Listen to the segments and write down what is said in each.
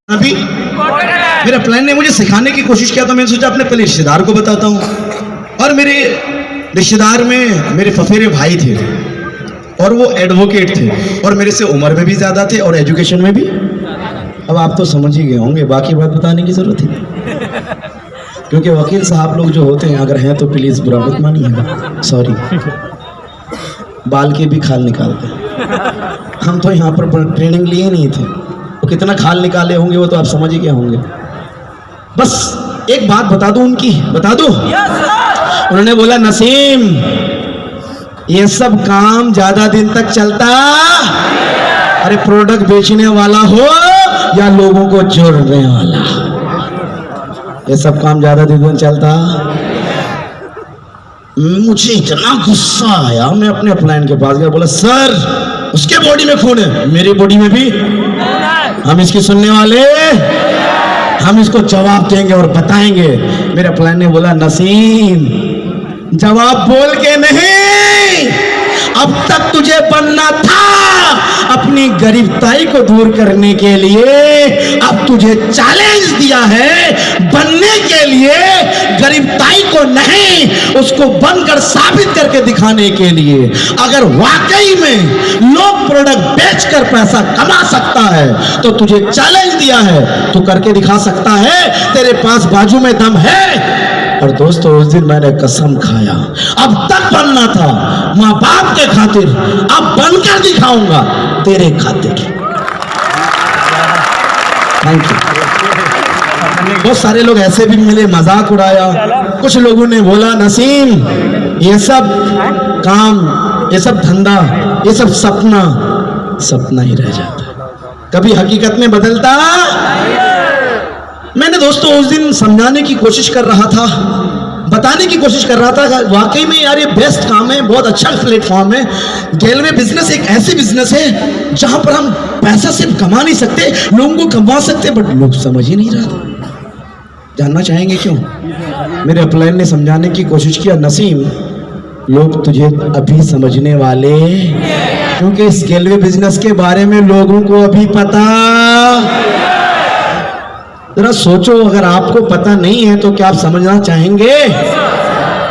अभी मेरे प्लान ने मुझे सिखाने की कोशिश किया तो मैंने सोचा अपने पहले रिश्तेदार को बताता हूँ। और मेरे रिश्तेदार में मेरे फफेरे भाई थे और वो एडवोकेट थे और मेरे से उम्र में भी ज़्यादा थे और एजुकेशन में भी। अब आप तो समझ ही गए होंगे, बाकी बात बताने की ज़रूरत है क्योंकि वकील साहब लोग जो होते हैं, अगर हैं तो प्लीज़ बुरा मत मानिएगा, सॉरी, बाल के भी खाल निकालते हैं। हम तो यहाँ पर ट्रेनिंग लिए नहीं थे, तो कितना खाल निकाले होंगे वो तो आप समझ ही गए होंगे। बस एक बात बता दूं उनकी, बता दूं? उन्होंने बोला नसीम, ये सब काम ज्यादा दिन तक चलता, अरे प्रोडक्ट बेचने वाला हो या लोगों को जोड़ने वाला, ये सब काम ज्यादा दिन तक चलता। मुझे इतना गुस्सा आया, मैं अपने अपलाइन के पास गया, बोला सर उसके बॉडी में खून है, मेरी बॉडी में भी, हम इसकी सुनने वाले, हम इसको जवाब देंगे और बताएंगे। मेरे अपलाइन ने बोला नसीम, जवाब बोल के नहीं, अब तक तुझे बनना था अपनी गरीबताई को दूर करने के लिए, अब तुझे चैलेंज दिया है बनने के लिए, गरीबताई को नहीं उसको बनकर साबित करके दिखाने के लिए। अगर वाकई में लोग प्रोडक्ट बेचकर पैसा कमा सकता है तो तुझे चैलेंज दिया है, तू करके दिखा सकता है, तेरे पास बाजू में दम है। और दोस्तों उस दिन मैंने कसम खाया, अब तक बनना था माँ बाप के खातिर, अब बनकर दिखाऊंगा तेरे खातिर। Thank you. बहुत सारे लोग ऐसे भी मिले, मजाक उड़ाया, कुछ लोगों ने बोला नसीम ये सब काम, ये सब धंधा, ये सब सपना सपना ही रह जाता, कभी हकीकत में बदलता। मैंने दोस्तों उस दिन समझाने की कोशिश कर रहा था, बताने की कोशिश कर रहा था, वाकई में यार ये बेस्ट काम है, बहुत अच्छा प्लेटफॉर्म है। गेलवे बिजनेस एक ऐसी बिजनेस है जहां पर हम पैसा सिर्फ कमा नहीं सकते, लोगों को कमा सकते, बट लोग समझ ही नहीं रहा। जानना चाहेंगे क्यों? मेरे अपलाइन ने समझाने की कोशिश किया, नसीम लोग तुझे अभी समझने वाले, क्योंकि इस गेलवे बिजनेस के बारे में लोगों को अभी पता। जरा सोचो, अगर आपको पता नहीं है तो क्या आप समझना चाहेंगे?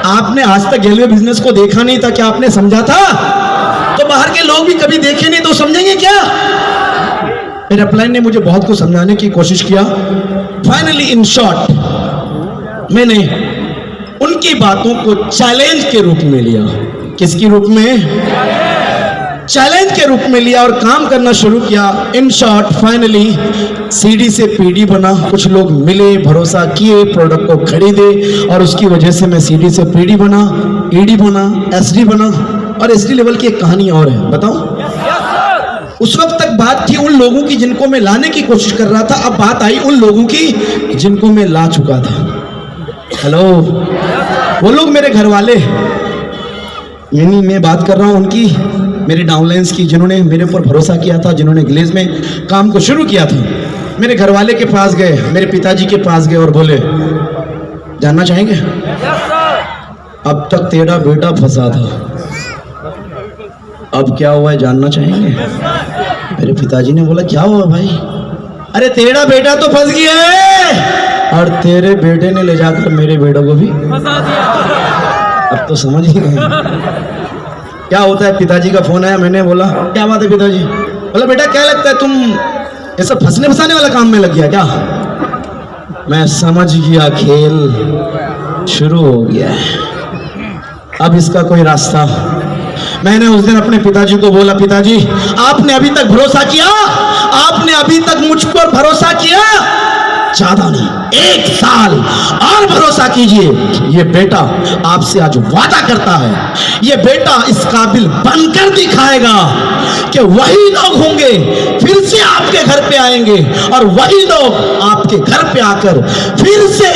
आपने आज तक गेलवे बिजनेस को देखा नहीं था, क्या आपने समझा था? तो बाहर के लोग भी कभी देखे नहीं तो समझेंगे क्या? मेरे अपलाइन ने मुझे बहुत कुछ समझाने की कोशिश किया। फाइनली इन शॉर्ट मैंने उनकी बातों को चैलेंज के रूप में लिया। किसके रूप में? चैलेंज के रूप में लिया और काम करना शुरू किया। इन शॉर्ट फाइनली सीडी से पीडी बना, कुछ लोग मिले, भरोसा किए, प्रोडक्ट को खरीदे और उसकी वजह से मैं सीडी से पीडी बना, ईडी बना, एसडी बना। और एसडी लेवल की एक कहानी और है, बताऊं? उस वक्त तक बात थी उन लोगों की जिनको मैं लाने की कोशिश कर रहा था, अब बात आई उन लोगों की जिनको मैं ला चुका था। हेलो, वो लोग मेरे घर वाले, यानी मैं बात कर रहा हूं उनकी, मेरे डाउनलाइंस की, जिन्होंने मेरे ऊपर भरोसा किया था, जिन्होंने ग्लेज में काम को शुरू किया था। मेरे घर वाले के पास गए, मेरे पिताजी के पास गए और बोले जानना चाहेंगे? अब तक तेरा बेटा फंसा था, अब क्या हुआ है जानना चाहेंगे? मेरे पिताजी ने बोला क्या हुआ भाई? अरे तेरा बेटा तो फंस गया है और तेरे बेटे ने ले जाकर मेरे बेटे को भी फंसा दिया। अब तो समझ ही गए क्या होता है। पिताजी का फोन आया, मैंने बोला क्या बात है पिताजी? बोला बेटा क्या लगता है तुम ये सब फंसने फंसाने वाला काम में लग गया क्या? मैं समझ गया खेल शुरू हो गया है, अब इसका कोई रास्ता। मैंने उस दिन अपने पिताजी को बोला पिताजी आपने अभी तक भरोसा किया, आपने अभी तक मुझ पर भरोसा किया, ज्यादा नहीं 1 साल और भरोसा कीजिए, ये बेटा आपसे आज वादा करता है, ये बेटा इस काबिल बनकर दिखाएगा कि वही लोग होंगे फिर से आपके घर पे आएंगे और वही लोग आपके घर पे आकर फिर से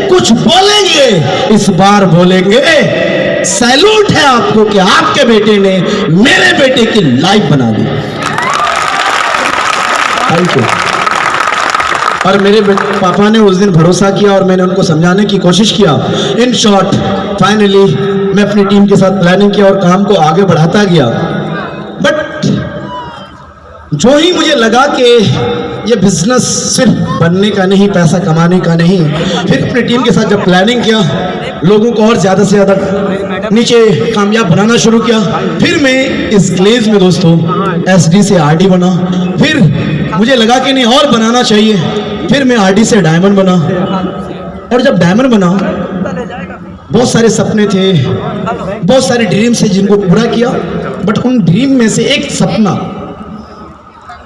कुछ बोलेंगे। इस बार बोलेंगे सैल्यूट है आपको कि आपके बेटे ने मेरे बेटे की लाइफ बना दी। Thank you. और मेरे पापा ने उस दिन भरोसा किया और मैंने उनको समझाने की कोशिश किया। इन शॉर्ट फाइनली मैं अपनी टीम के साथ प्लानिंग किया और काम को आगे बढ़ाता गया। बट जो ही मुझे लगा कि ये बिजनेस सिर्फ बनने का नहीं, पैसा कमाने का नहीं। फिर अपनी टीम के साथ जब प्लानिंग किया, लोगों को और ज़्यादा से ज़्यादा नीचे कामयाब बनाना शुरू किया। फिर मैं इस ग्लेज में दोस्तों SD से RD बना। फिर मुझे लगा कि नहीं और बनाना चाहिए। फिर मैं RD से डायमंड बना। और जब डायमंड बना, बहुत सारे सपने थे, बहुत सारे ड्रीम्स थे जिनको पूरा किया। बट उन ड्रीम में से एक सपना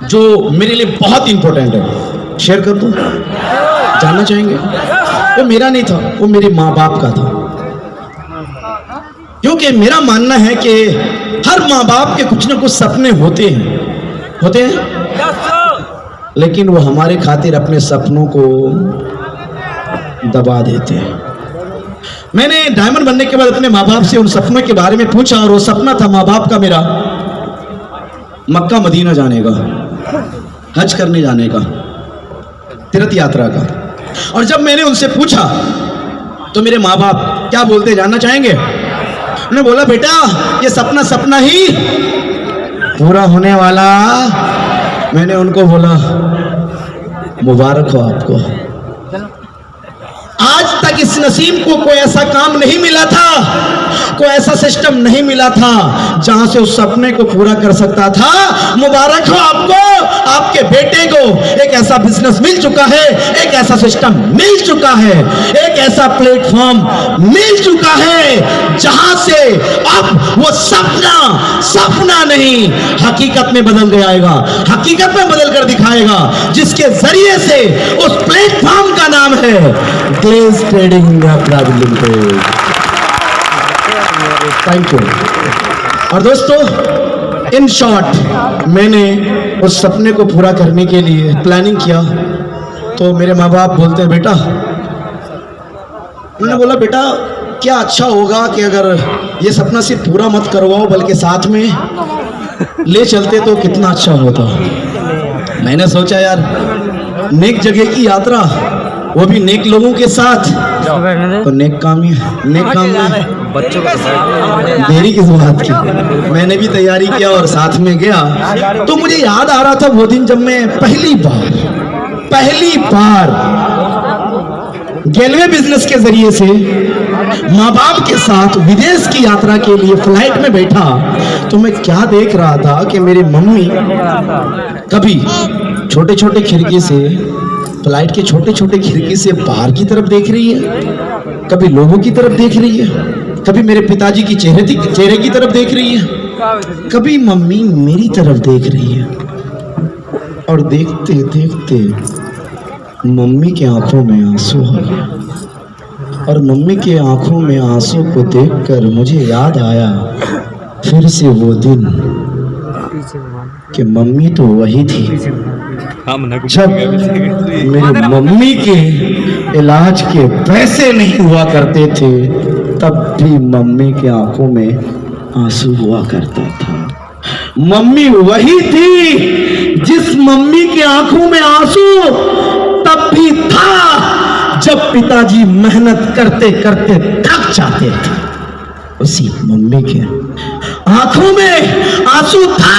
जो मेरे लिए बहुत इंपॉर्टेंट है, शेयर कर दूं? जानना चाहेंगे? वो मेरा नहीं था, वो मेरे माँ बाप का था। क्योंकि मेरा मानना है कि हर माँ बाप के कुछ ना कुछ सपने होते हैं, लेकिन वो हमारे खातिर अपने सपनों को दबा देते हैं। मैंने डायमंड बनने के बाद अपने माँ बाप से उन सपनों के बारे में पूछा, और वो सपना था माँ बाप का मेरा मक्का मदीना जाने का, हज करने जाने का, तीर्थ यात्रा का। और जब मैंने उनसे पूछा तो मेरे माँ बाप क्या बोलते जानना चाहेंगे? उन्होंने बोला, बेटा ये सपना सपना ही पूरा होने वाला। मैंने उनको बोला, मुबारक हो आपको। आज तक इस नसीम को कोई ऐसा काम नहीं मिला था, कोई ऐसा सिस्टम नहीं मिला था जहां से उस सपने को पूरा कर सकता था। मुबारक हो आपको, आपके बेटे को एक ऐसा बिजनेस मिल चुका है, एक ऐसा सिस्टम मिल चुका है, एक ऐसा प्लेटफॉर्म मिल चुका है जहां से अब वो सपना नहीं हकीकत में बदल जाएगा, हकीकत में बदल कर दिखाएगा, जिसके जरिए से उस प्लेटफॉर्म का नाम है Glaze Trading India Private Limited. Thank you. और दोस्तों, इन शॉर्ट मैंने उस सपने को पूरा करने के लिए प्लानिंग किया। तो मेरे माँ बाप बोलते हैं, बेटा, उन्होंने बोला, बेटा क्या अच्छा होगा कि अगर ये सपना सिर्फ पूरा मत करवाओ बल्कि साथ में ले चलते तो कितना अच्छा होता। मैंने सोचा यार, नेक जगह की यात्रा, वो भी नेक लोगों के साथ, तो नेक काम में बच्चों को देरी किस बात की। मैंने भी तैयारी किया और साथ में गया। तो मुझे याद आ रहा था वो दिन जब मैं पहली बार गेलवे बिजनेस के जरिए से माँ बाप के साथ विदेश की यात्रा के लिए फ्लाइट में बैठा। तो मैं क्या देख रहा था कि मेरी मम्मी कभी छोटे छोटे खिड़की से, फ्लाइट के छोटे छोटे खिड़की से बाहर की तरफ देख रही है, कभी लोगों की तरफ देख रही है, कभी मेरे पिताजी की चेहरे की तरफ देख रही है, कभी मम्मी मेरी तरफ देख रही है। और देखते देखते मम्मी के आंखों में आंसू आ गया। और मम्मी के आंखों में आंसू को देखकर मुझे याद आया फिर से वो दिन कि मम्मी तो वही थी जब मेरी मम्मी के इलाज के पैसे नहीं हुआ करते थे, तब भी मम्मी के आंखों में आंसू हुआ करता था। मम्मी वही थी जिस मम्मी के आंखों में आंसू तब भी था जब पिताजी मेहनत करते करते थक जाते थे। उसी मम्मी के आंखों में आंसू था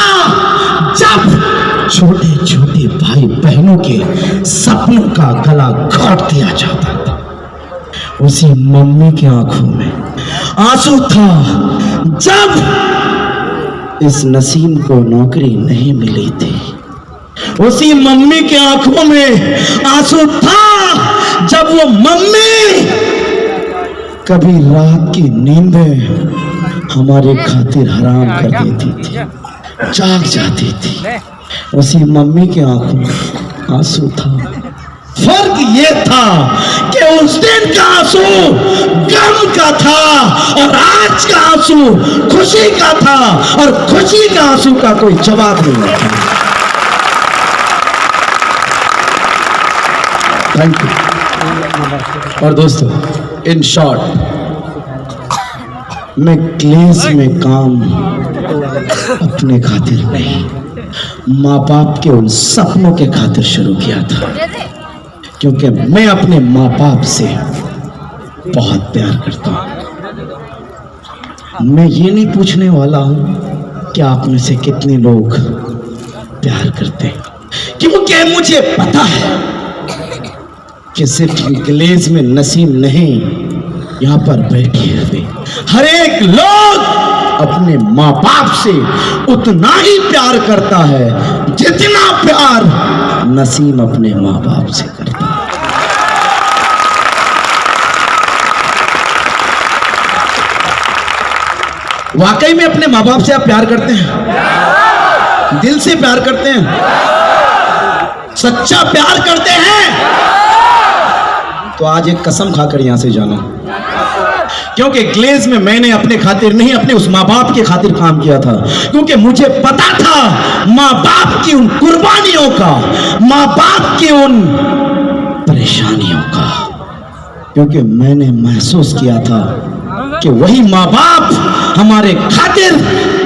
जब छोटे छोटे भाई बहनों के सपनों का गला घोट दिया जाता था। उसी मम्मी की आंखों में आंसू था जब इस नसीम को नौकरी नहीं मिली थी। उसी मम्मी की आंखों में आंसू था जब वो मम्मी कभी रात की नींदें हमारे खातिर हराम कर देती थी, जाग जाती थी। उसी मम्मी के आंखों में आंसू था। फर्क ये था कि उस दिन का आंसू गम का था और आज का आंसू खुशी का था, और खुशी का आंसू का कोई जवाब नहीं था। Thank you. और दोस्तों, इन शॉर्ट मैं क्लेस में काम अपने खातिर नहीं, माँ बाप के उन सपनों के खातिर शुरू किया था, क्योंकि मैं अपने माँ बाप से बहुत प्यार करता हूँ। मैं ये नहीं पूछने वाला हूँ कि आप में से कितने लोग प्यार करते हैं। क्योंकि मुझे पता है कि सिर्फ ग्लेज में नसीम नहीं, यहां पर बैठे हुए हर एक लोग अपने माँ बाप से उतना ही प्यार करता है जितना प्यार नसीम अपने माँ बाप से करता है। वाकई में अपने माँ बाप से आप प्यार करते हैं? दिल से प्यार करते हैं? सच्चा प्यार करते हैं? तो आज एक कसम खाकर यहां से जाना, क्योंकि ग्लेज में मैंने अपने खातिर नहीं, अपने उस माँ बाप के खातिर काम किया था, क्योंकि मुझे पता था माँ बाप की उन कुर्बानियों का, माँ बाप की उन परेशानियों का, क्योंकि मैंने महसूस किया था कि वही माँ बाप हमारे खातिर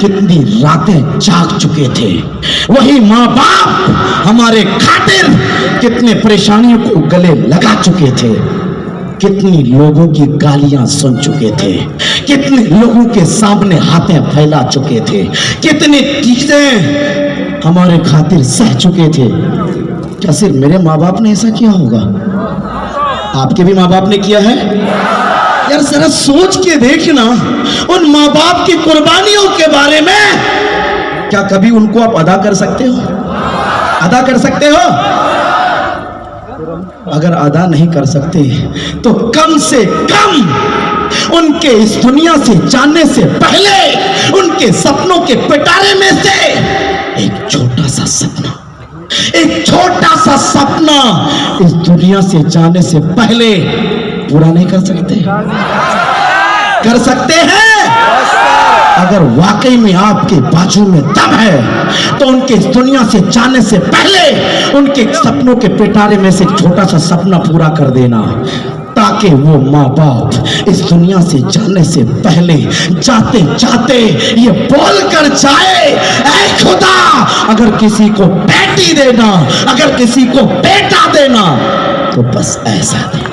कितनी रातें जाग चुके थे, वही माँ बाप हमारे खातिर कितने परेशानियों को गले लगा चुके थे, कितनी लोगों की गालियां सुन चुके थे, कितने लोगों के सामने हाथें फैला चुके थे, कितनी चीजें हमारे खातिर सह चुके थे। क्या सिर्फ मेरे माँ बाप ने ऐसा किया होगा? आपके भी माँ बाप ने किया है? यार जरा सोच के देखना उन माँ बाप की कुर्बानियों के बारे में। क्या कभी उनको आप अदा कर सकते हो? अदा कर सकते हो? अगर अदा नहीं कर सकते तो कम से कम उनके इस दुनिया से जाने से पहले उनके सपनों के पिटारे में से एक छोटा सा सपना, एक छोटा सा सपना इस दुनिया से जाने से पहले पूरा नहीं कर सकते? कर सकते हैं? अगर वाकई में आपके बाजू में दम है तो उनके इस दुनिया से जाने से पहले उनके सपनों के पिटारे में से एक छोटा सा सपना पूरा कर देना, ताकि वो माँ बाप इस दुनिया से जाने से पहले जाते जाते ये बोल कर जाए, ऐ खुदा अगर किसी को बेटी देना, अगर किसी को बेटा देना तो बस ऐसा देना।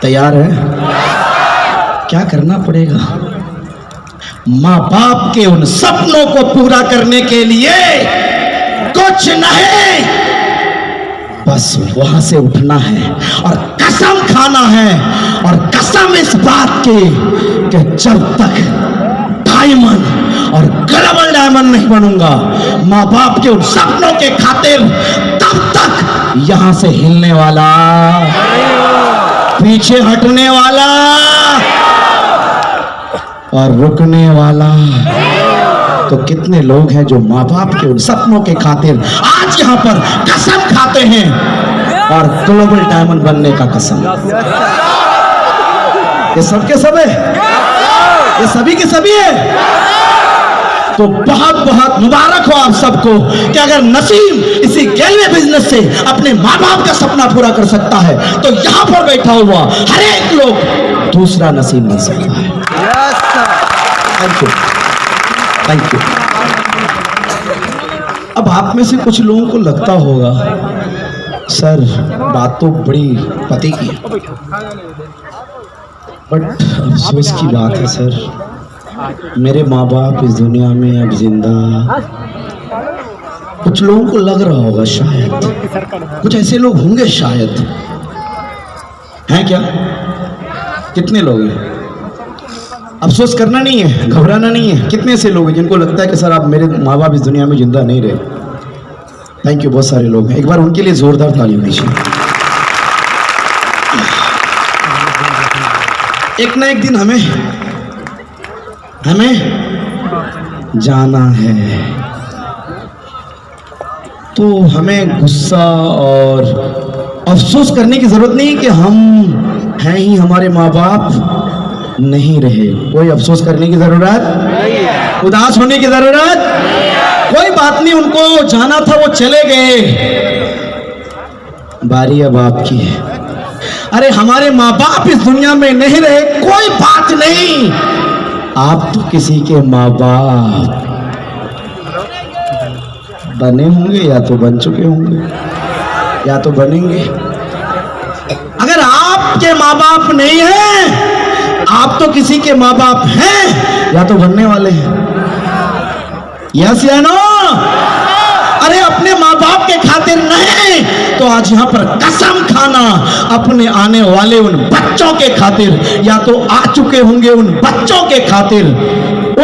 तैयार है? क्या करना पड़ेगा? माँ बाप के उन सपनों को पूरा करने के लिए कुछ नहीं, बस वहां से उठना है और कसम खाना है, और कसम इस बात की कि जब तक डायमंड और ग्लोबल डायमंड नहीं बनूंगा माँ बाप के उन सपनों के खातिर, तब तक यहां से हिलने वाला, पीछे हटने वाला और रुकने वाला तो कितने लोग हैं जो माँ बाप के उन सपनों के खातिर आज यहाँ पर कसम खाते हैं, और ग्लोबल डायमंड बनने का कसम। ये सबके सब है, ये सभी के सभी है। तो बहुत बहुत मुबारक हो आप सबको कि अगर नसीम इसी गैलवे बिजनेस से अपने माँ बाप का सपना पूरा कर सकता है तो यहाँ पर बैठा हुआ हर एक लोग दूसरा नसीब बन सकता है। Thank you, thank you. अब आप में से कुछ लोगों को लगता होगा सर बात तो बड़ी पते की है, बट अफसोस की बात है सर, मेरे माँ बाप इस दुनिया में अब जिंदा। कुछ लोगों को लग रहा होगा शायद, कुछ ऐसे लोग होंगे शायद, हैं क्या? कितने लोग हैं? अफसोस करना नहीं है, घबराना नहीं है। कितने ऐसे लोग हैं जिनको लगता है कि सर आप मेरे माँ बाप इस दुनिया में जिंदा नहीं रहे? थैंक यू, बहुत सारे लोग हैं। एक बार उनके लिए जोरदार ताली होनी चाहिए। एक ना एक दिन हमें जाना है, तो हमें गुस्सा और अफसोस करने की जरूरत नहीं कि हम हैं ही, हमारे माँ बाप नहीं रहे। कोई अफसोस करने की जरूरत, उदास होने की जरूरत कोई बात नहीं। उनको जाना था, वो चले गए, बारी अब आपकी है। अरे हमारे माँ बाप इस दुनिया में नहीं रहे, कोई बात नहीं, आप तो किसी के माँ बाप बने होंगे, या तो बन चुके होंगे, या तो बनेंगे। अगर आपके माँ बाप नहीं है, आप तो किसी के माँ बाप हैं या तो बनने वाले हैं। यस या नो? अरे अपने माँ बाप के खातिर नहीं तो आज यहाँ पर कसम खाना अपने आने वाले उन बच्चों के खातिर, या तो आ चुके होंगे उन बच्चों के खातिर,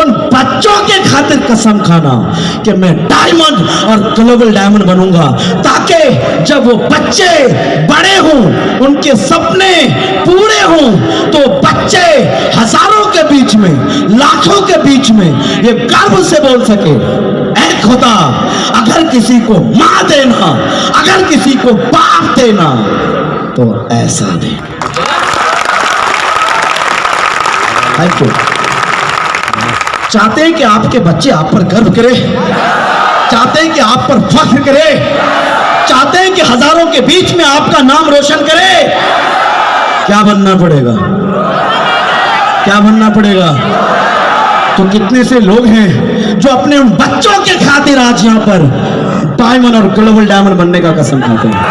उन बच्चों के खातिर कसम खाना कि मैं डायमंड और ग्लोबल डायमंड बनूंगा, ताकि जब वो बच्चे बड़े हों, उनके सपने पूरे हों, तो बच्चे हजारों के बीच में, लाखों के बीच में ये गर्व से बोल सके, ऐ खुदा अगर किसी को मां देना, अगर किसी को बाप देना तो ऐसा दे। Thank you. चाहते हैं कि आपके बच्चे आप पर गर्व करें, चाहते हैं कि आप पर फख्र करें, चाहते हैं कि हजारों के बीच में आपका नाम रोशन करें। क्या बनना पड़ेगा? क्या बनना पड़ेगा? तो कितने से लोग हैं जो अपने उन बच्चों के खातिर आज यहां पर डायमंड और ग्लोबल डायमंड बनने का कसम खाते हैं,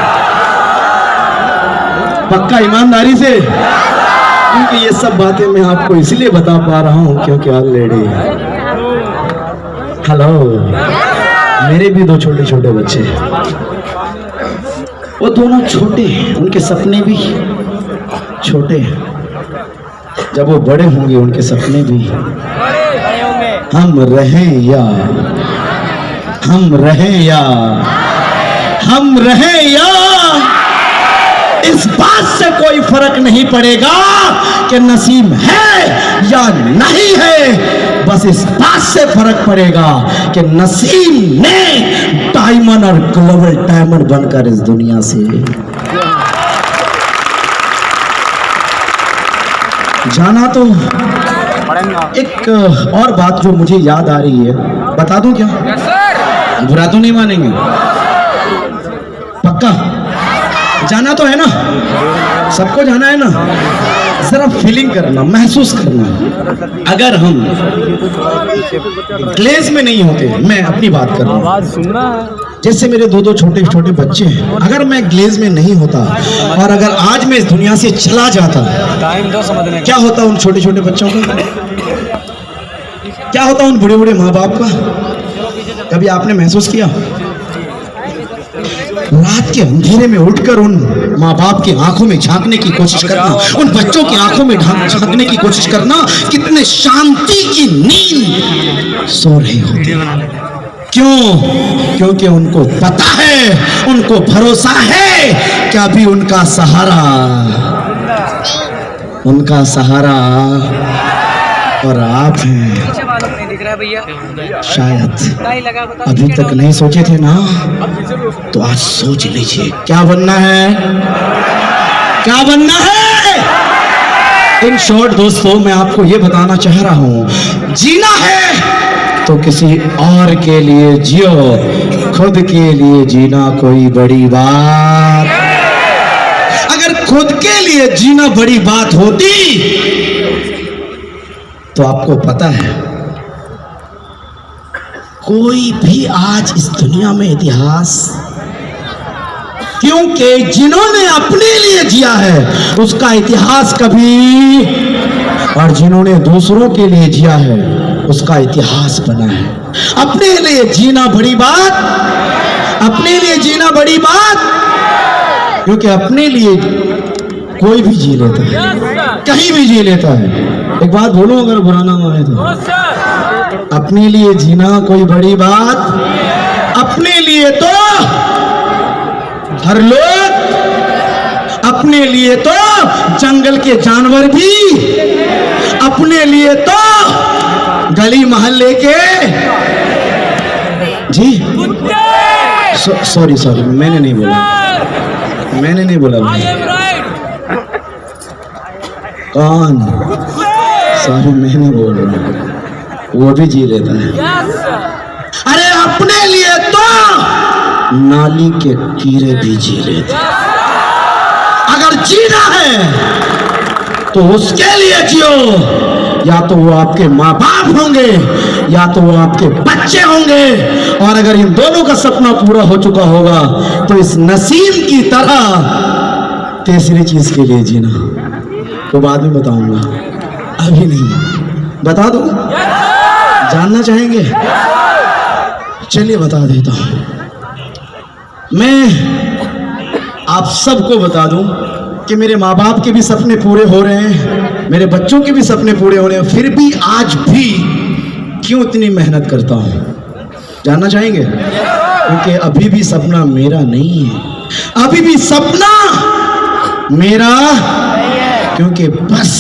पक्का ईमानदारी से। क्योंकि ये सब बातें मैं आपको इसलिए बता पा रहा हूं क्योंकि ऑलरेडी हेलो, मेरे भी दो छोटे छोटे बच्चे, वो दोनों छोटे, उनके सपने भी छोटे, जब वो बड़े होंगे उनके सपने भी हम रहें या हम रहें या हम रहें या, इस बात से कोई फर्क नहीं पड़ेगा कि नसीब है या नहीं है, बस इस बात से फर्क पड़ेगा कि नसीब ने डायमंड और ग्लोबल डायमंड बनकर इस दुनिया से जाना। तो एक और बात जो मुझे याद आ रही है, बता दूं क्या? बुरा तो नहीं मानेंगे? पक्का जाना तो है ना, सबको जाना है ना, जरा फीलिंग करना, महसूस करना। अगर हम ग्लेज में नहीं होते, मैं अपनी बात कर रहा हूं, जैसे मेरे दो दो छोटे छोटे बच्चे हैं, अगर मैं ग्लेज में नहीं होता और अगर आज मैं इस दुनिया से चला जाता, क्या होता उन छोटे छोटे बच्चों का? क्या होता उन बूढ़े बूढ़े माँ बाप का? कभी आपने महसूस किया? रात के अंधेरे में उठकर उन माँ बाप की आंखों में झांकने की कोशिश करना, उन बच्चों की आंखों में झांकने की कोशिश करना, कितने शांति की नींद सो रहे होते। क्यों? क्योंकि उनको पता है, उनको भरोसा है कि अभी उनका सहारा और आप हैं। शायद अभी तक नहीं सोचे थे ना, तो आज सोच लीजिए क्या बनना है, क्या बनना है। इन शॉर्ट दोस्तों, मैं आपको ये बताना चाह रहा हूं, जीना है तो किसी और के लिए जियो, खुद के लिए जीना कोई बड़ी बात। अगर खुद के लिए जीना बड़ी बात होती तो आपको पता है, कोई भी आज इस दुनिया में इतिहास, क्योंकि जिन्होंने अपने लिए जिया है उसका इतिहास कभी, और जिन्होंने दूसरों के लिए जिया है उसका इतिहास बना है। अपने लिए जीना बड़ी बात, अपने लिए जीना बड़ी बात, क्योंकि अपने लिए कोई भी जी लेता है, कहीं भी जी लेता है। एक बात बोलूं, अगर बुरा ना माने तो, अपने लिए जीना कोई बड़ी बात, अपने लिए तो हर लोग, अपने लिए तो जंगल के जानवर भी, अपने लिए तो गली मोहल्ले के जी, सॉरी मैंने नहीं बोला कौन, सॉरी मैंने बोल रहा, वो भी जी लेता है। अरे अपने लिए तो नाली के कीड़े भी जी लेते हैं। अगर जीना है तो उसके लिए जियो, या तो वो आपके माँ बाप होंगे या तो वो आपके बच्चे होंगे, और अगर इन दोनों का सपना पूरा हो चुका होगा तो इस नसीम की तरह तीसरी चीज के लिए जीना, तो बाद में बताऊंगा। अभी नहीं, बता दो, जानना चाहेंगे? चलिए बता देता हूं। मैं आप सबको बता दूं कि मेरे माँ बाप के भी सपने पूरे हो रहे हैं, मेरे बच्चों के भी सपने पूरे हो रहे हैं, फिर भी आज भी क्यों इतनी मेहनत करता हूं? जानना चाहेंगे? क्योंकि अभी भी सपना मेरा नहीं है, अभी भी सपना मेरा, क्योंकि बस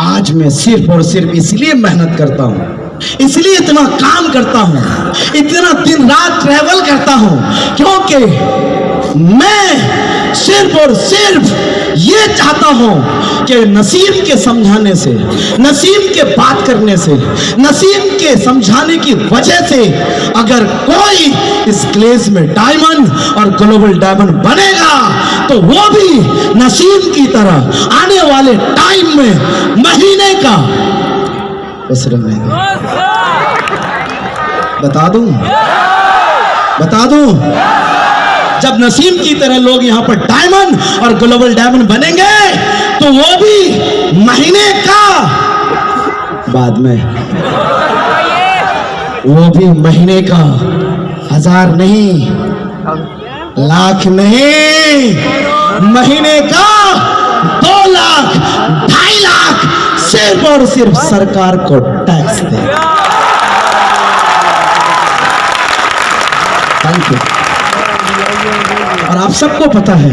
आज मैं सिर्फ और सिर्फ इसलिए मेहनत करता हूं, इसलिए इतना काम करता हूं, इतना दिन रात ट्रैवल करता हूं, क्योंकि मैं सिर्फ और सिर्फ ये चाहता हूं कि नसीम के समझाने से, नसीम के बात करने से, नसीम के समझाने की वजह से अगर कोई इस क्लेस में डायमंड और ग्लोबल डायमंड बनेगा तो वो भी नसीम की तरह आने वाले टाइम में महीने का बता दूं जब नसीम की तरह लोग यहां पर डायमंड और ग्लोबल डायमंड बनेंगे तो वो भी महीने का, बाद में वो भी महीने का 1000 नहीं, लाख नहीं, महीने का 2 लाख 2.5 लाख सिर्फ और सिर्फ सरकार को टैक्स दे। Thank you. और आप सबको पता है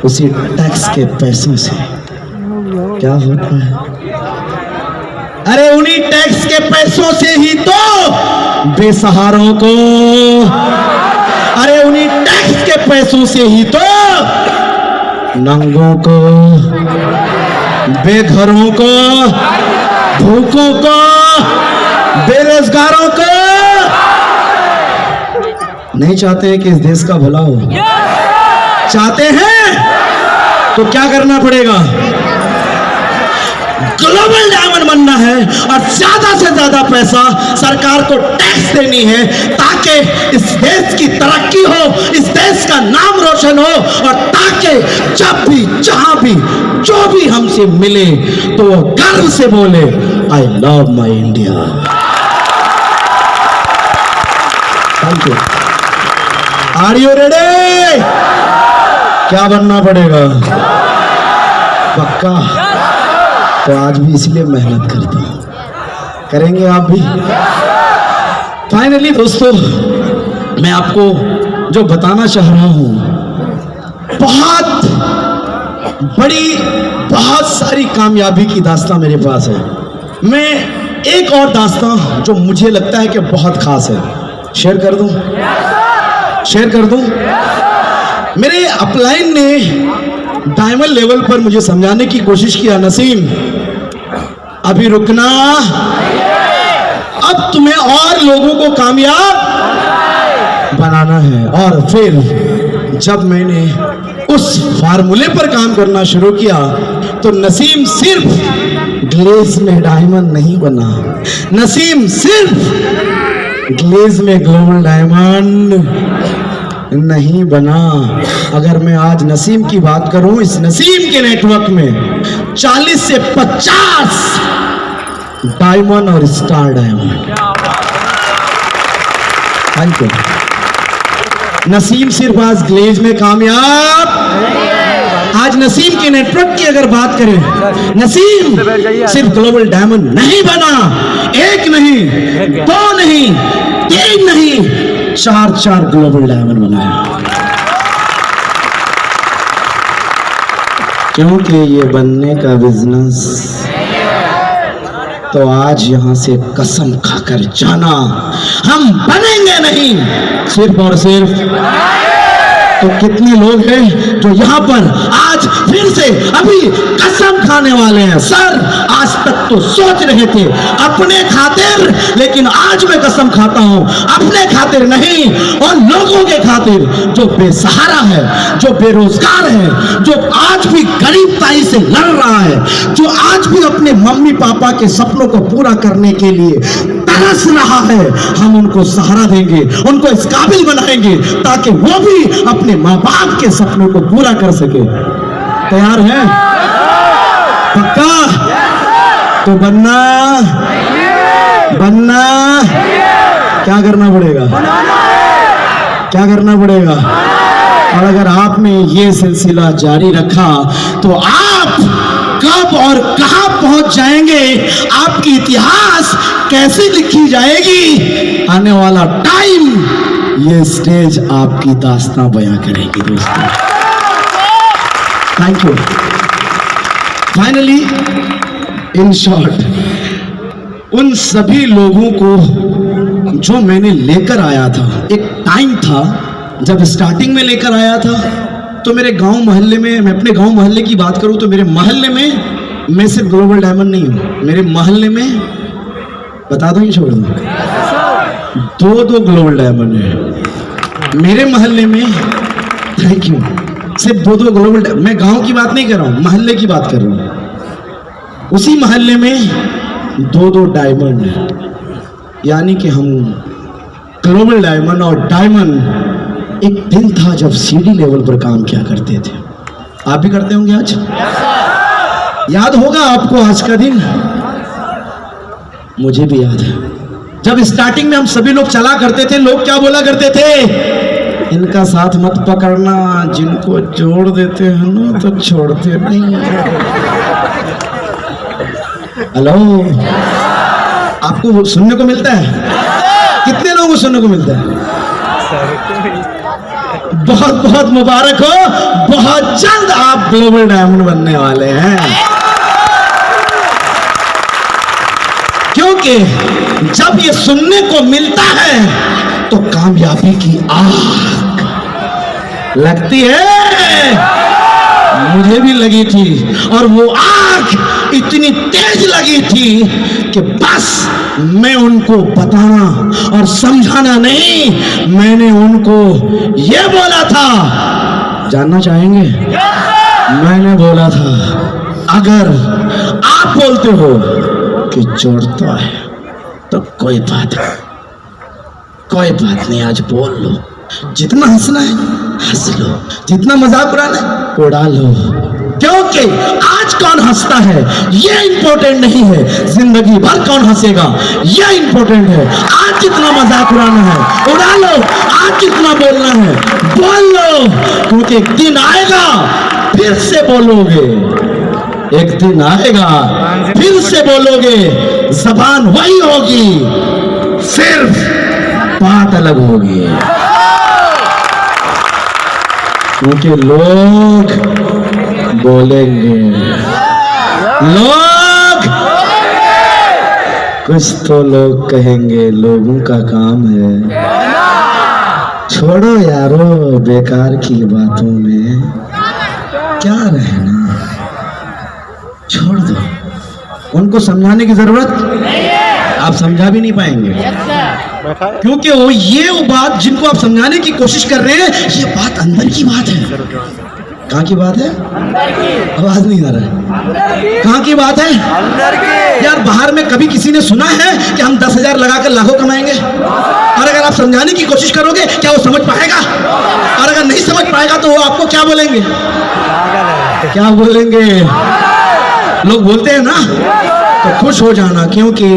उसी टैक्स के पैसों से क्या होता है? अरे उन्हीं टैक्स के पैसों से ही तो बेसहारों को, अरे उन्हीं टैक्स के पैसों से ही तो नंगों को, बेघरों को, भूखों को, बेरोजगारों को, नहीं चाहते कि इस देश का भला हो, चाहते हैं तो क्या करना पड़ेगा? ग्लोबल डायमंड बनना है और ज्यादा से ज्यादा पैसा सरकार को टैक्स देनी है ताकि इस देश की तरक्की हो, इस देश का नाम रोशन हो, और ताकि जब भी जहां भी जो भी हमसे मिले तो वो गर्व से बोले I love my India. Thank you. Are you ready? क्या बनना पड़ेगा? पक्का? तो आज भी इसलिए मेहनत करता हूं, करेंगे आप भी? फाइनली दोस्तों, मैं आपको जो बताना चाह रहा हूं, बहुत बड़ी, बहुत सारी कामयाबी की दास्तां मेरे पास है। मैं एक और दास्तां जो मुझे लगता है कि बहुत खास है, शेयर कर दूं? शेयर कर दूं? मेरे अपलाइन ने डायमंड लेवल पर मुझे समझाने की कोशिश किया, नसीम अभी रुकना, अब तुम्हें और लोगों को कामयाब बनाना है। और फिर जब मैंने उस फार्मूले पर काम करना शुरू किया तो नसीम सिर्फ ग्लेज में डायमंड नहीं बना, नसीम सिर्फ ग्लेज में ग्लोबल डायमंड नहीं बना। अगर मैं आज नसीम की बात करूं, इस नसीम के नेटवर्क में 40 से 50 डायमंड और star diamond. Thank you. Naseem सिर्फ आज ग्लेज में कामयाब, आज नसीम के नेटवर्क की अगर बात करें, नसीम सिर्फ ग्लोबल डायमंड नहीं बना, एक नहीं, 2 नहीं, 3 नहीं, 4 ग्लोबल डायमंड बनाया। क्योंकि ये बनने का बिजनेस, तो आज यहां से कसम खाकर जाना, हम बनेंगे नहीं, सिर्फ और सिर्फ। तो कितने लोग हैं जो यहां पर आज फिर से अभी कसम खाने वाले हैं? सर आज तक तो सोच रहे थे अपने खातिर, लेकिन आज मैं कसम खाता हूं अपने खातिर नहीं, और लोगों के खातिर जो बेसहारा है, जो बेरोजगार है, जो आज भी गरीबताई से लड़ रहा है, जो आज भी अपने मम्मी पापा के सपनों को पूरा करने के लिए तरस रहा है, हम उनको सहारा देंगे, उनको इस काबिल बनाएंगे ताकि वो भी अपने माँ बाप के सपनों को पूरा कर सके। तैयार है? पक्का? तो बनना क्या करना पड़ेगा? क्या करना पड़ेगा? और अगर आपने ये सिलसिला जारी रखा तो आप कब और कहां पहुंच जाएंगे, आपकी इतिहास कैसे लिखी जाएगी, आने वाला टाइम ये स्टेज आपकी दास्तां बयां करेगी दोस्तों। Thank you. Finally in short, उन सभी लोगों को जो मैंने लेकर आया था, एक टाइम था जब स्टार्टिंग में लेकर आया था, तो मेरे गांव मोहल्ले में, मैं अपने गांव मोहल्ले की बात करूं तो मेरे मोहल्ले में मैं सिर्फ ग्लोबल डायमंड नहीं हूं, मेरे मोहल्ले में बता दो, ये छोड़ दो, दो ग्लोबल डायमंड है मेरे मोहल्ले में। Thank you. सिर्फ दो ग्लोबल, मैं गांव की बात नहीं कर रहा हूं, मोहल्ले की बात कर रहा हूं। उसी मोहल्ले में दो डायमंड है, यानी कि हम ग्लोबल डायमंड और डायमंड एक दिन था जब सीडी लेवल पर काम किया करते थे। आप भी करते होंगे आज, याद होगा आपको आज का दिन? मुझे भी याद है जब स्टार्टिंग में हम सभी लोग चला करते थे, लोग क्या बोला करते थे? इनका साथ मत पकड़ना, जिनको जोड़ देते हैं ना तो छोड़ते नहीं। हेलो, आपको सुनने को मिलता है? कितने लोगों को सुनने को मिलता है? बहुत बहुत मुबारक हो, बहुत जल्द आप ग्लोबल डायमंड बनने वाले हैं। क्योंकि जब ये सुनने को मिलता है तो कामयाबी की आग लगती है। मुझे भी लगी थी, और वो आग इतनी तेज लगी थी कि बस मैं उनको बताना और समझाना नहीं, मैंने उनको ये बोला था, जानना चाहेंगे? मैंने बोला था अगर आप बोलते हो कि जोड़ता है तो कोई बात नहीं, आज बोल लो, जितना हंसना है हंस लो, जितना मजाक उड़ाना है उड़ा लो, क्योंकि आज कौन हंसता है ये इंपॉर्टेंट नहीं है, जिंदगी भर कौन हंसेगा ये इंपॉर्टेंट है। आज जितना मजाक उड़ाना है उड़ा लो, आज जितना बोलना है बोल लो, क्योंकि एक दिन आएगा फिर से बोलोगे, एक दिन आएगा फिर से बोलोगे, जबान वही होगी, सिर्फ बात अलग होगी, क्योंकि लोग बोलेंगे, कुछ तो लोग कहेंगे, लोगों का काम है। छोड़ो यारो बेकार की बातों में क्या रहना, छोड़ दो, उनको समझाने की जरूरत आप समझा भी नहीं पाएंगे, क्योंकि वो ये बात जिनको आप समझाने की कोशिश कर रहे हैं, ये बात अंदर की बात है। कहाँ की बात है? आवाज नहीं आ रहा है। कहाँ की बात है? यार बाहर में कभी किसी ने सुना है कि हम 10,000 लगाकर लाखों कमाएंगे? और अगर आप समझाने की कोशिश करोगे क्या वो समझ पाएगा? और अगर नहीं समझ पाएगा तो वो आपको क्या बोलेंगे? क्या बोलेंगे? लोग बोलते हैं ना, तो खुश हो जाना, क्योंकि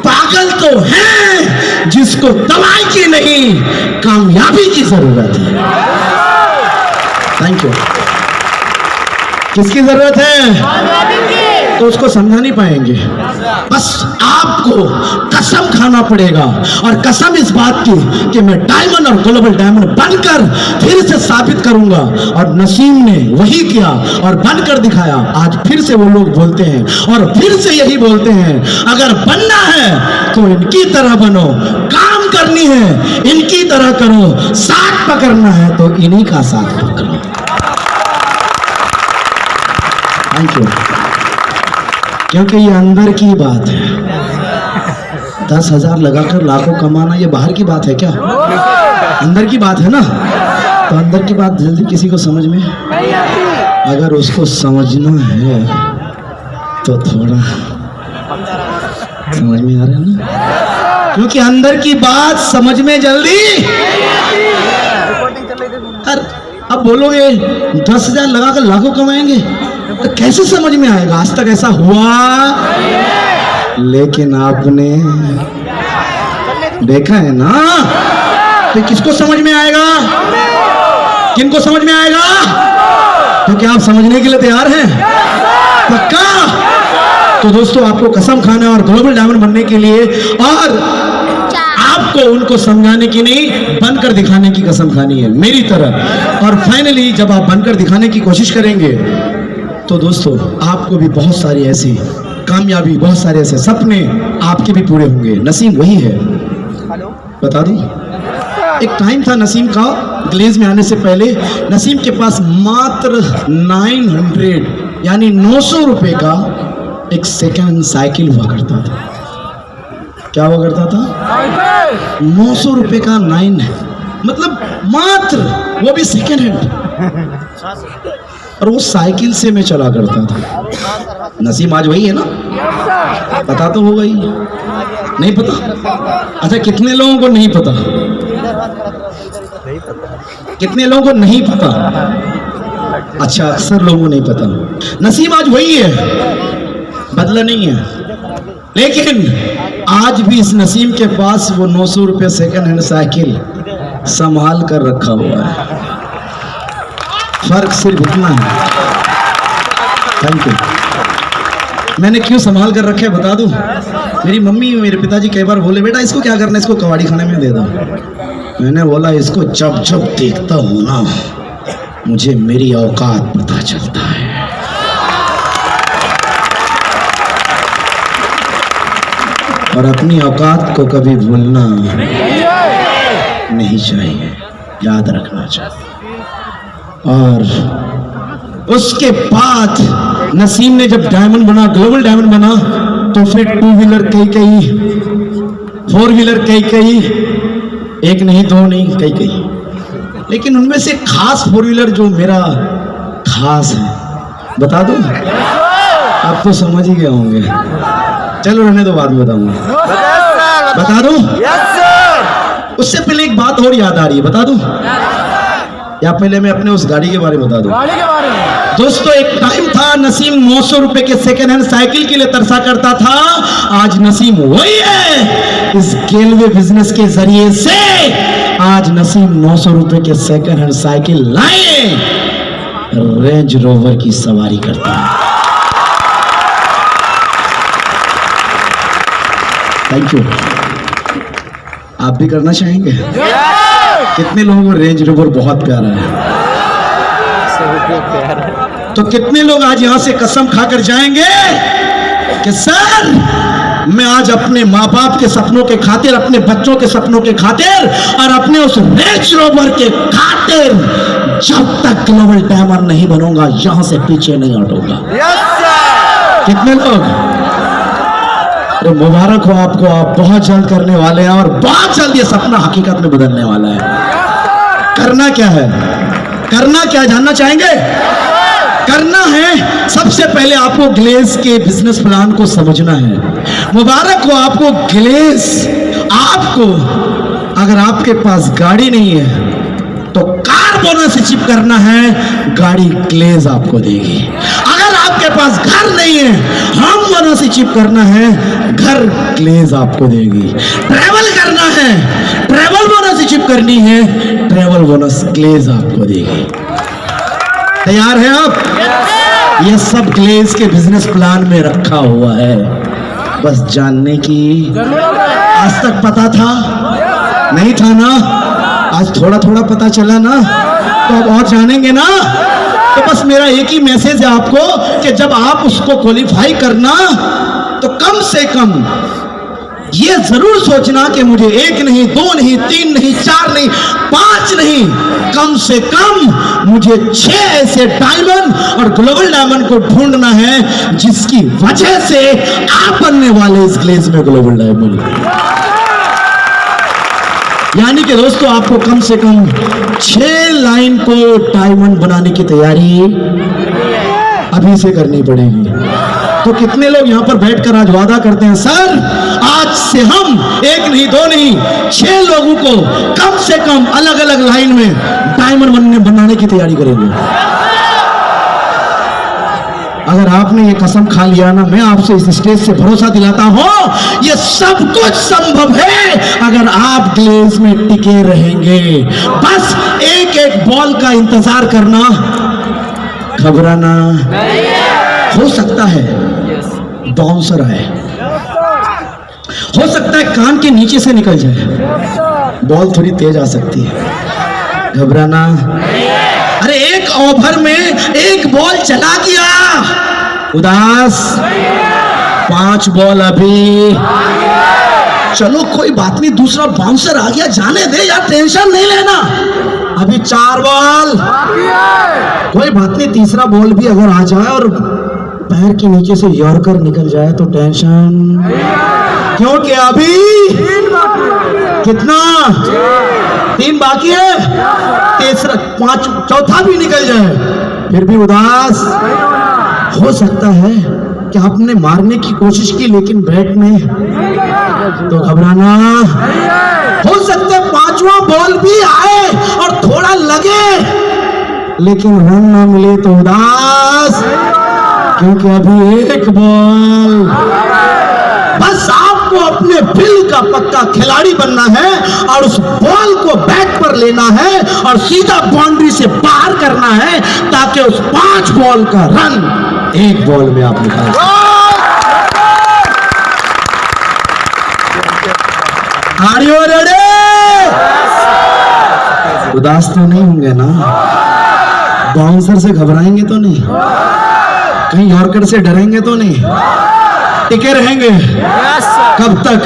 पागल तो है जिसको दवाई की नहीं कामयाबी की जरूरत है। Thank you. किसकी जरूरत है? तो उसको समझा नहीं पाएंगे, बस आपको कसम खाना पड़ेगा, और कसम इस बात की कि मैं डायमंड और ग्लोबल डायमंड बनकर फिर से साबित करूंगा, और नसीम ने वही किया और बनकर दिखाया। आज फिर से वो लोग बोलते हैं और फिर से यही बोलते हैं, अगर बनना है तो इनकी तरह बनो, काम करनी है इनकी तरह करो, साथ पकड़ना है तो इन्हीं का साथ पकड़ो। Thank you. क्योंकि ये अंदर की बात है। 10,000 लगाकर लाखों कमाना ये बाहर की बात है क्या? अंदर की बात है ना। तो अंदर की बात जल्दी किसी को समझ में, अगर उसको समझना है तो थोड़ा समझ में आ रहा है ना, क्योंकि अंदर की बात समझ में जल्दी। अब बोलोगे 10,000 लगाकर लाखों कमाएंगे, तो कैसे समझ में आएगा? आज तक ऐसा हुआ, लेकिन आपने देखा है ना, तो किसको समझ में आएगा? किनको समझ में आएगा? तो क्या आप समझने के लिए तैयार हैं? पक्का? तो दोस्तों, आपको कसम खाना है और ग्लोबल डायमंड बनने के लिए, और आपको उनको समझाने की नहीं, बनकर दिखाने की कसम खानी है मेरी तरह। और फाइनली जब आप बनकर दिखाने की कोशिश करेंगे तो दोस्तों, आपको भी बहुत सारी ऐसी कामयाबी, बहुत सारे ऐसे सपने आपके भी पूरे होंगे। नसीम वही है, बता दूं, एक टाइम था नसीम का, ग्लेज में आने से पहले नसीम के पास मात्र 900 यानी 900 रुपए का एक सेकंड साइकिल हुआ करता था। क्या हुआ करता था? 900 रुपए का 9, मतलब मात्र, वो भी सेकंड हैंड, और वो साइकिल से मैं चला करता था। नसीम आज वही है ना? पता तो होगा ही, नहीं पता? अच्छा, कितने लोगों को नहीं पता? कितने लोगों को नहीं पता? अच्छा, अक्सर लोगों को नहीं पता। नसीम आज वही है, बदला नहीं है, लेकिन आज भी इस नसीम के पास वो 900 रुपये सेकंड हैंड साइकिल संभाल कर रखा हुआ है। फर्क सिर्फ इतना है। Thank you. मैंने क्यों संभाल कर रखे बता दूं? मेरी मम्मी, मेरे पिताजी कई बार बोले, बेटा इसको क्या करना है, इसको कबाड़ी खाने में दे दो। मैंने बोला, इसको जब जब देखता हूं ना, मुझे मेरी औकात पता चलता है। और अपनी औकात को कभी भूलना नहीं चाहिए, याद रखना चाहिए। और उसके बाद नसीम ने जब डायमंड बना, ग्लोबल डायमंड बना, तो फिर 2 व्हीलर कई, 4 व्हीलर कई, एक नहीं, 2 नहीं, कई। लेकिन उनमें से खास 4 व्हीलर जो मेरा खास है, बता दूं? आप तो समझ ही गए होंगे, चलो रहने दो, बाद में बताऊंगा। बता दूं? उससे पहले एक बात और याद आ रही है, बता दूं? या पहले मैं अपने उस गाड़ी के बारे में बता दूं? दोस्तों, एक टाइम था नसीम 900 रुपए के सेकंड हैंड साइकिल के लिए तरसा करता था। आज नसीम वही है। इस गेलवे बिजनेस के जरिए से आज नसीम 900 रुपए के सेकंड हैंड साइकिल लाए, रेंज रोवर की सवारी करता है। Thank you. आप भी करना चाहेंगे? कितने लोगों को रेंज रोवर बहुत प्यारा है? तो कितने लोग आज यहां से कसम खाकर जाएंगे कि सर, मैं आज अपने माँ बाप के सपनों के खातिर, अपने बच्चों के सपनों के खातिर, और अपने उस रेंज रोवर के खातिर जब तक ग्लोबल डायमंड नहीं बनूंगा, यहां से पीछे नहीं हटूंगा। कितने लोग? तो मुबारक हो आपको, आप बहुत जल्द करने वाले हैं, और बहुत जल्द ये सपना हकीकत में बदलने वाला है। करना क्या है? करना क्या जानना चाहेंगे? करना है, सबसे पहले आपको ग्लेज के बिजनेस प्लान को समझना है। मुबारक हो आपको ग्लेज। आपको, अगर आपके पास गाड़ी नहीं है तो कार बोनस अचीव करना है, गाड़ी ग्लेज आपको देगी। अगर आपके पास घर नहीं है, हम बोनस अचीव करना है, घर ग्लेज आपको देगी। ट्रैवल करना है, ट्रैवल बोनस अचीव करनी है, ट्रैवल बोनस ग्लेज आपको देगी। तैयार है आप? ये सब ग्लेज के बिजनेस प्लान में रखा हुआ है, बस जानने की। आज तक पता था? नहीं था ना? आज थोड़ा थोड़ा पता चला ना, तो अब और जानेंगे ना। तो बस मेरा एक ही मैसेज है आपको कि जब आप उसको क्वालिफाई करना, तो कम से कम ये जरूर सोचना कि मुझे 1 नहीं, 2 नहीं, 3 नहीं, 4 नहीं, 5 नहीं, कम से कम मुझे 6 ऐसे डायमंड और ग्लोबल डायमंड को ढूंढना है, जिसकी वजह से आप बनने वाले इस ग्लेज में ग्लोबल डायमंड। यानी कि दोस्तों, आपको कम से कम 6 लाइन को डायमंड बनाने की तैयारी अभी से करनी पड़ेगी। तो कितने लोग यहाँ पर बैठकर आज वादा करते हैं, सर आज से हम 1 नहीं, 2 नहीं, 6 लोगों को कम से कम अलग अलग लाइन में डायमंड बनाने की तैयारी करेंगे? अगर आपने ये कसम खा लिया ना, मैं आपसे इस स्टेज से भरोसा दिलाता हूं ये सब कुछ संभव है अगर आप ग्लेज में टिके रहेंगे। बस एक एक बॉल का इंतजार करना, घबराना। हो सकता है बाउंसर आए, हो सकता है कान के नीचे से निकल जाए, बॉल थोड़ी तेज आ सकती है, घबराना। अरे एक ओवर में एक बॉल चला गया, उदास। 5 बॉल अभी, चलो कोई बात नहीं, दूसरा बाउंसर आ गया, जाने दे यार, टेंशन नहीं लेना। अभी 4 बॉल, कोई बात नहीं, तीसरा बॉल भी अगर आ जाए और पैर के नीचे से यॉर्कर निकल जाए तो टेंशन, क्योंकि अभी कितना 3 बाकी है, तीसरा 5 चौथा भी निकल जाए फिर भी उदास। हो सकता है कि आपने मारने की कोशिश की लेकिन बैट में, तो घबराना। हो सकता है 5वां बॉल भी आए और थोड़ा लगे लेकिन रन ना मिले तो उदास, क्योंकि अभी एक बॉल। बस आपको अपने दिल का पक्का खिलाड़ी बनना है और उस बॉल को बैट पर लेना है और सीधा बाउंड्री से बाहर करना है ताकि उस 5 बॉल का रन 1 बॉल में आप निकाल। Are you ready? उदास तो नहीं होंगे ना? बाउंसर से घबराएंगे तो नहीं? कहीं यॉर्कर से डरेंगे तो नहीं? टिके रहेंगे? कब तक?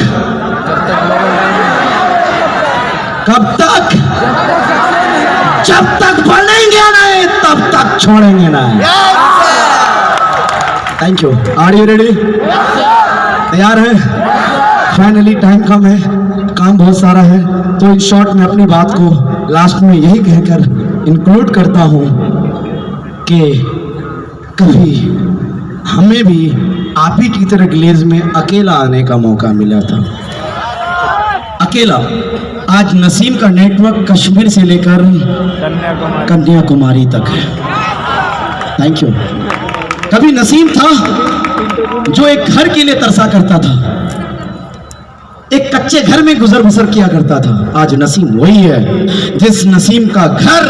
कब तक? जब तक बनेंगे नहीं तब तक छोड़ेंगे नहीं। Thank you. Are you ready? तैयार है? फाइनली टाइम कम है, काम बहुत सारा है, तो इन शॉर्ट में अपनी बात को लास्ट में यही कहकर इंक्लूड करता हूं कि कभी हमें भी आप ही की तरह ग्लेज में अकेला आने का मौका मिला था, अकेला। आज नसीम का नेटवर्क कश्मीर से लेकर कन्याकुमारी तक है। Thank you. कभी नसीम था जो एक घर के लिए तरसा करता था, एक कच्चे घर में गुजर बसर किया करता था। आज नसीम वही है जिस नसीम का घर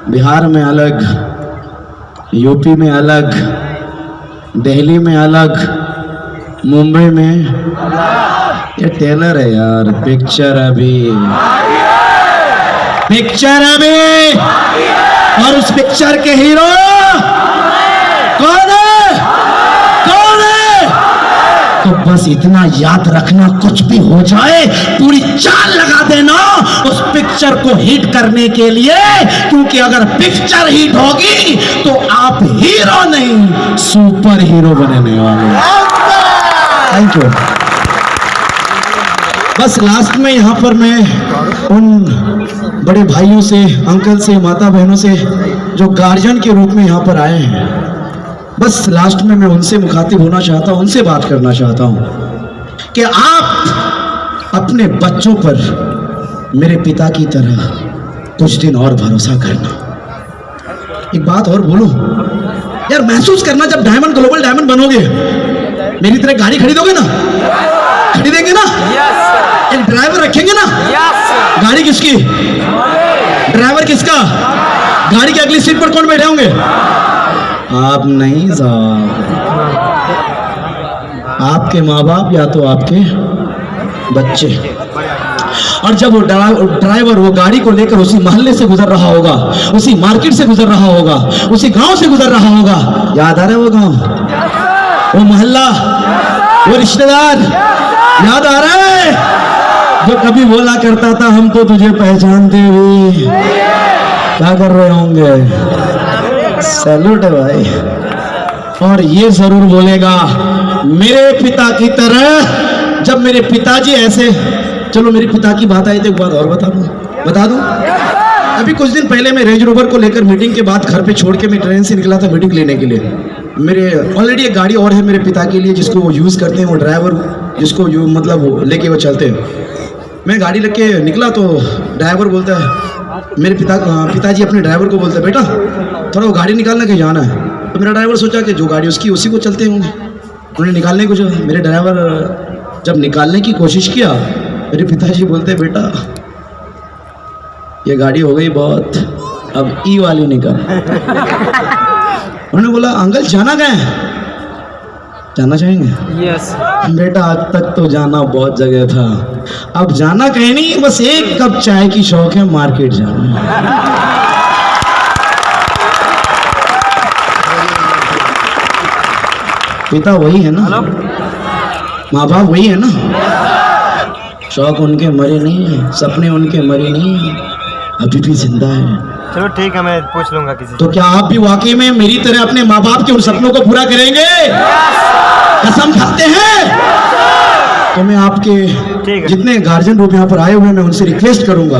बिहार में अलग, यूपी में अलग, दिल्ली में अलग, मुंबई में। ये टेलर है यार, पिक्चर अभी और उस पिक्चर के हीरो कौन है? कौन है? तो बस इतना याद रखना, कुछ भी हो जाए पूरी चाल लगा देना उस पिक्चर को हिट करने के लिए, क्योंकि अगर पिक्चर हिट होगी तो आप हीरो नहीं सुपर हीरो बनने वाले। Thank you. बस लास्ट में यहाँ पर मैं उन बड़े भाइयों से, अंकल से, माता बहनों से जो गार्जियन के रूप में यहाँ पर आए हैं, बस लास्ट में मैं उनसे मुखातिब होना चाहता हूँ, उनसे बात करना चाहता हूँ कि आप अपने बच्चों पर मेरे पिता की तरह कुछ दिन और भरोसा करना। एक बात और बोलूं यार, महसूस करना जब डायमंड ग्लोबल डायमंड बनोगे, मेरी तरह गाड़ी खरीदोगे ना, खरीदेंगे ना, एक ड्राइवर रखेंगे ना। गाड़ी किसकी? ड्राइवर किसका? गाड़ी की अगली सीट पर कौन बैठे होंगे? आप नहीं साहब, आपके माँ बाप या तो आपके बच्चे। और जब वो ड्राइवर वो गाड़ी को लेकर उसी मोहल्ले से गुजर रहा होगा, उसी मार्केट से गुजर रहा होगा, उसी गांव से गुजर रहा होगा, याद आ रहा है वो गांव, वो मोहल्ला, वो रिश्तेदार याद आ रहा है जो कभी बोला करता था हम तो तुझे पहचानते भी। क्या कर रहे होंगे? सैल्यूट है भाई। और ये जरूर बोलेगा मेरे पिता की तरह, जब मेरे पिताजी ऐसे, चलो मेरे पिता की बात आई तो एक बात और बता दूं। अभी कुछ दिन पहले मैं रेंज रोवर को लेकर मीटिंग के बाद घर पे छोड़ के मैं ट्रेन से निकला था मीटिंग लेने के लिए। मेरे ऑलरेडी एक गाड़ी और है मेरे पिता के लिए जिसको वो यूज़ करते हैं, वो ड्राइवर जिसको मतलब लेके वो चलते हैं। मैं गाड़ी लेके निकला तो ड्राइवर बोलता है, मेरे पिताजी अपने ड्राइवर को बोलते हैं, बेटा थोड़ा वो गाड़ी निकालना के जाना है। तो मेरा ड्राइवर सोचा कि जो गाड़ी उसकी उसी को चलते होंगे, उन्हें निकालने को जो मेरे ड्राइवर जब निकालने की कोशिश किया, मेरे पिताजी बोलते बेटा ये गाड़ी हो गई बहुत, अब ई वाली निकाल। उन्होंने बोला अंकल जाना कहाँ है, जाना चाहेंगे? यस। बेटा आज तक तो जाना बहुत जगह था, अब जाना कहीं नहीं, बस एक कप चाय की शौक है, मार्केट जाना। पिता वही है ना, माँ बाप वही है ना, शौक उनके मरे नहीं है, सपने उनके मरे नहीं है, अभी भी जिंदा है। चलो ठीक है, मैं पूछ लूंगा किसी से। तो क्या आप भी वाकई में मेरी तरह अपने माँ बाप के उन सपनों को पूरा करेंगे? कसम खाते हैं? तो मैं आपके जितने गार्जियन रूप यहाँ पर आए हुए हैं, मैं उनसे रिक्वेस्ट करूंगा,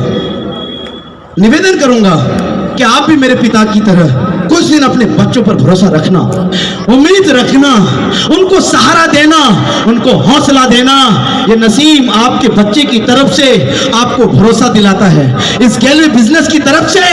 निवेदन करूंगा कि आप भी मेरे पिता की तरह कुछ दिन अपने बच्चों पर भरोसा रखना, उम्मीद रखना, उनको सहारा देना, उनको हौसला देना। ये नसीम आपके बच्चे की तरफ से आपको भरोसा दिलाता है, इस गैलरी बिजनेस की तरफ से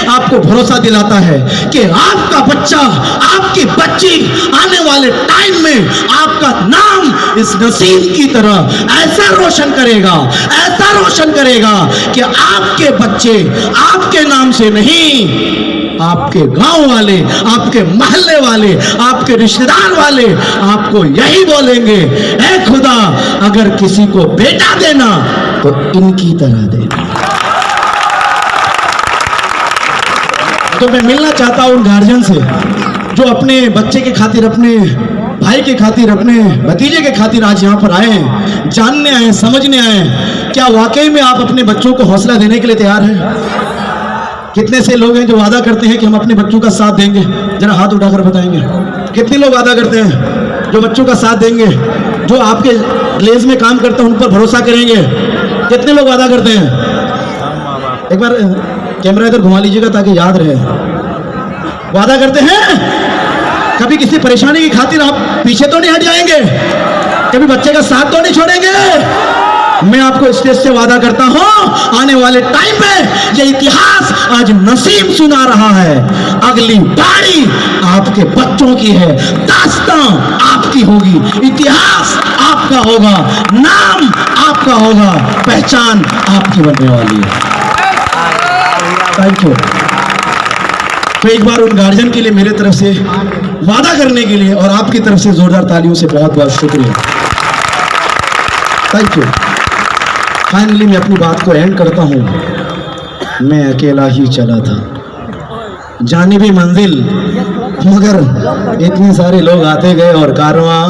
आपको भरोसा दिलाता है कि आपका बच्चा, आपकी बच्ची आने वाले टाइम में आपका नाम इस नसीम की तरह ऐसा रोशन करेगा, ऐसा रोशन करेगा कि आपके बच्चे आपके नाम से नहीं, आपके गांव वाले, आपके मोहल्ले वाले, आपके रिश्तेदार वाले आपको यही बोलेंगे, ऐ खुदा अगर किसी को बेटा देना तो इनकी तरह देना। तो मैं मिलना चाहता हूं उन गार्जियन से जो अपने बच्चे के खातिर, अपने भाई के खातिर, अपने भतीजे के खातिर आज यहाँ पर आए हैं, जानने आए, समझने आए। क्या वाकई में आप अपने बच्चों को हौसला देने के लिए तैयार हैं? कितने से लोग हैं जो वादा करते हैं कि हम अपने बच्चों का साथ देंगे? जरा हाथ उठाकर बताएंगे कितने लोग वादा करते हैं जो बच्चों का साथ देंगे, जो आपके ग्लेज में काम करते हैं उन पर भरोसा करेंगे? कितने लोग वादा करते हैं? एक बार कैमरा इधर घुमा लीजिएगा ताकि याद रहे। वादा करते हैं? कभी किसी परेशानी की खातिर आप पीछे तो नहीं हट जाएंगे? कभी बच्चे का साथ तो नहीं छोड़ेंगे? मैं आपको स्टेज से वादा करता हूं, आने वाले टाइम पे ये इतिहास आज नसीम सुना रहा है, अगली बारी आपके बच्चों की है, दास्तां आपकी होगी, इतिहास आपका होगा, नाम आपका होगा, पहचान आपकी बनने वाली है। Thank you. तो एक बार उन गार्जियन के लिए मेरे तरफ से वादा करने के लिए और आपकी तरफ से जोरदार तालियों से बहुत बहुत शुक्रिया। Thank you. फाइनली मैं अपनी बात को एंड करता हूँ। मैं अकेला ही चला था, जानी भी मंजिल, मगर इतने सारे लोग आते गए और कारवां।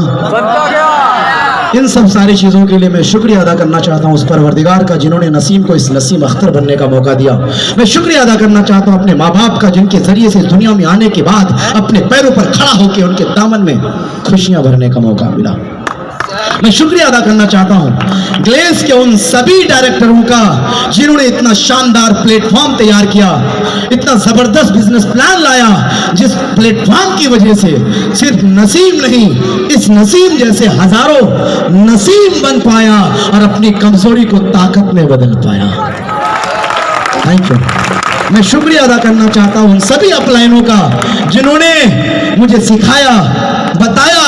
इन सब सारी चीज़ों के लिए मैं शुक्रिया अदा करना चाहता हूँ उस परवरदिगार का जिन्होंने नसीम को इस नसीम अख्तर बनने का मौका दिया। मैं शुक्रिया अदा करना चाहता हूँ अपने माँ बाप का, जिनके जरिए से दुनिया में आने के बाद अपने पैरों पर खड़ा होकर उनके दामन में खुशियाँ भरने का मौका मिला। मैं शुक्रिया अदा करना चाहता हूं ग्लेज के उन सभी डायरेक्टरों का जिन्होंने इतना शानदार प्लेटफॉर्म तैयार किया, इतना जबरदस्त बिजनेस प्लान लाया, जिस प्लेटफॉर्म की वजह से सिर्फ नसीम नहीं, इस नसीम जैसे हजारों नसीम बन पाया और अपनी कमजोरी को ताकत में बदल पाया। Thank you. मैं शुक्रिया अदा करना चाहता हूं उन सभी अपलाइनों का जिन्होंने मुझे सिखाया, बताया